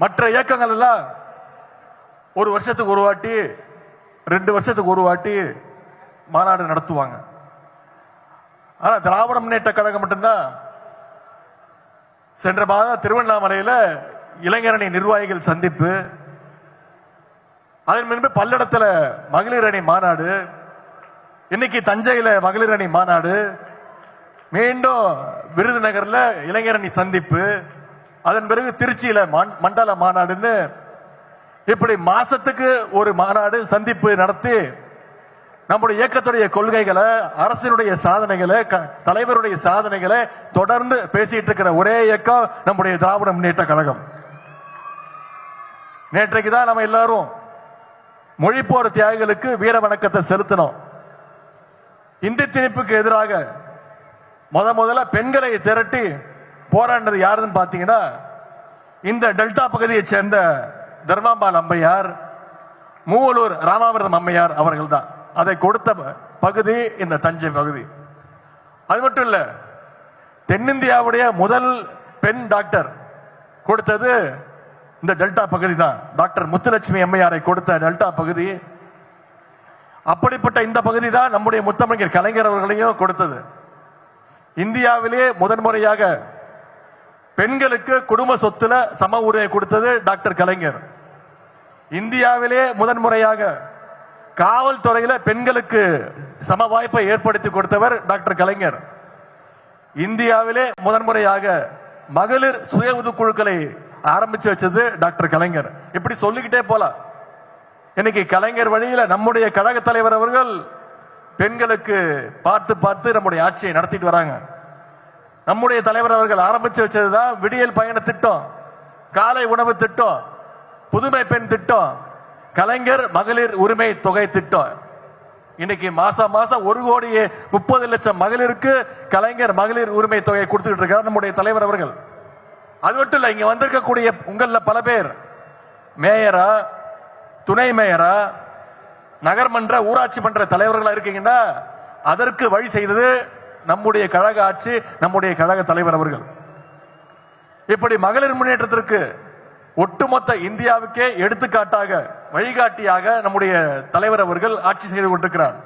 மற்ற இயக்கங்கள் எல்லாம் ஒரு வருஷத்துக்கு ஒரு வாட்டி 2 வருஷத்துக்கு ஒரு வாட்டி மாநாடு நடத்துவாங்க. ஆனா திராவிட முன்னேற்ற கழகம் மட்டும்தான் சென்ற மாதம் திருவண்ணாமலையில் இளைஞரணி நிர்வாகிகள் சந்திப்பு, அதன் முன்பு பல்லடத்தில் மகளிர் அணி மாநாடு, இன்னைக்கு தஞ்சையில் மகளிர் அணி மாநாடு, மீண்டும் விருதுநகர்ல இளைஞரணி சந்திப்பு, அதன் பிறகு திருச்சியில மண்டல மாநாடுன்னு இப்படி மாசத்துக்கு ஒரு மாநாடு சந்திப்பு நடத்தி நம்முடைய இயக்கத்துடைய கொள்கைகளை, அரசினுடைய சாதனைகளை, தலைவருடைய சாதனைகளை தொடர்ந்து பேசிட்டு இருக்கிற ஒரே இயக்கம் நம்முடைய திராவிட முன்னேற்ற கழகம். நேற்றைக்கு தான் நம்ம எல்லாரும் மொழிப்போர் தியாகிகளுக்கு வீர வணக்கத்தை செலுத்தினோம். இந்தி திணிப்புக்கு எதிராக முதல்ல பெண்களை திரட்டி போராடினது யாருன்னு பாத்தீங்கன்னா இந்த டெல்டா பகுதியை சேர்ந்த தர்மாம்பாள் அம்மையார், மூவலூர் ராமாமிர்தம் அம்மையார் அவர்கள் தான். அதை கொடுத்த பகுதி இந்த தஞ்சை பகுதி. அது மட்டும் இல்ல, தென்னிந்தியாவுடைய முதல் பெண் டாக்டர் கொடுத்தது இந்த டெல்டா பகுதி தான். டாக்டர் முத்துலட்சுமி அம்மையாரை கொடுத்த டெல்டா பகுதி. அப்படிப்பட்ட இந்த பகுதி தான் நம்முடைய முத்தமிழர் கலைஞர் அவர்களையும் கொடுத்தது. இந்தியாவிலே முதன்முறையாக பெண்களுக்கு குடும்ப சொத்துல சம உரிமை கொடுத்தது டாக்டர் கலைஞர். இந்தியாவிலே முதன்முறையாக காவல்துறையில பெண்களுக்கு சம வாய்ப்பை ஏற்படுத்தி கொடுத்தவர் டாக்டர் கலைஞர். இந்தியாவிலே முதன்முறையாக மகளிர் சுய உதவிக்குழுக்களை ஆரம்பிச்சு வச்சது டாக்டர் கலைஞர். இப்படி சொல்லிக்கிட்டே போலாம். இன்னைக்கு கலைஞர் வழியில நம்முடைய கழக தலைவர் அவர்கள் பெண்களுக்கு பார்த்து பார்த்து நம்முடைய ஆட்சியை நடத்திட்டு வராங்க. நம்முடைய தலைவர் அவர்கள் ஆரம்பிச்சு வச்சதுதான் விடியல் பயண திட்டம், காலை உணவு திட்டம், புதுமை பெண் திட்டம், கலைஞர் மகளிர் உரிமை தொகை திட்டம். இன்னைக்கு மாசம் 1,30,00,000 மகளிருக்கு கலைஞர் மகளிர் உரிமை தொகை கொடுத்துட்டு இருக்கார் நம்முடைய தலைவர் அவர்கள். அது மட்டும் இல்ல, இங்க வந்திருக்கக்கூடிய உங்கள பல பேர் மேயரா, துணை மேயரா, நகர்மன்ற ஊராட்சி மன்ற தலைவர்களா இருக்கீங்கன்னா அதற்கு வழி செய்தது நம்முடைய கழக ஆட்சி, நம்முடைய கழக தலைவர் அவர்கள். இப்படி மகளிர் முன்னேற்றத்திற்கு ஒட்டுமொத்த இந்தியாவுக்கே எடுத்துக்காட்டாக, வழிகாட்டியாக நம்முடைய தலைவர் அவர்கள் ஆட்சி செய்து கொண்டிருக்கிறார்.